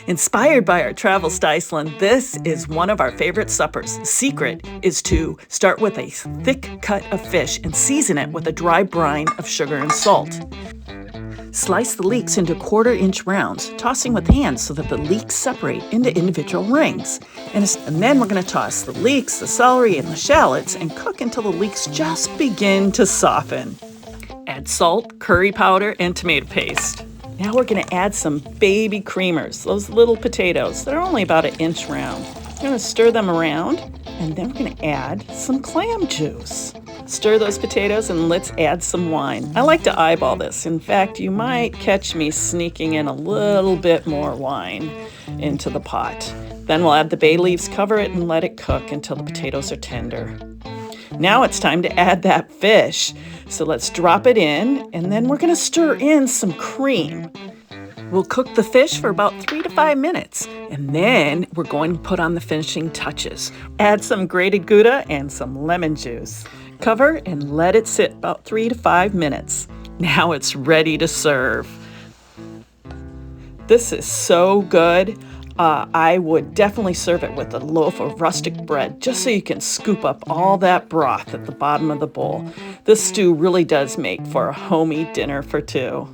Inspired by our travels to Iceland, this is one of our favorite suppers. The secret is to start with a thick cut of fish and season it with a dry brine of sugar and salt. Slice the leeks into 1/4-inch rounds, tossing with hands so that the leeks separate into individual rings. And then we're going to toss the leeks, the celery, and the shallots and cook until the leeks just begin to soften. Add salt, curry powder, and tomato paste. Now we're going to add some baby creamers, those little potatoes that are only about 1 inch round. We're going to stir them around, and then we're going to add some clam juice. Stir those potatoes and let's add some wine. I like to eyeball this. In fact, you might catch me sneaking in a little bit more wine into the pot. Then we'll add the bay leaves, cover it, and let it cook until the potatoes are tender. Now it's time to add that fish. So let's drop it in, and then we're going to stir in some cream. We'll cook the fish for about 3 to 5 minutes, and then we're going to put on the finishing touches. Add some grated Gouda and some lemon juice. Cover and let it sit about 3 to 5 minutes. Now it's ready to serve. This is so good. I would definitely serve it with a loaf of rustic bread, just so you can scoop up all that broth at the bottom of the bowl. This stew really does make for a homey dinner for two.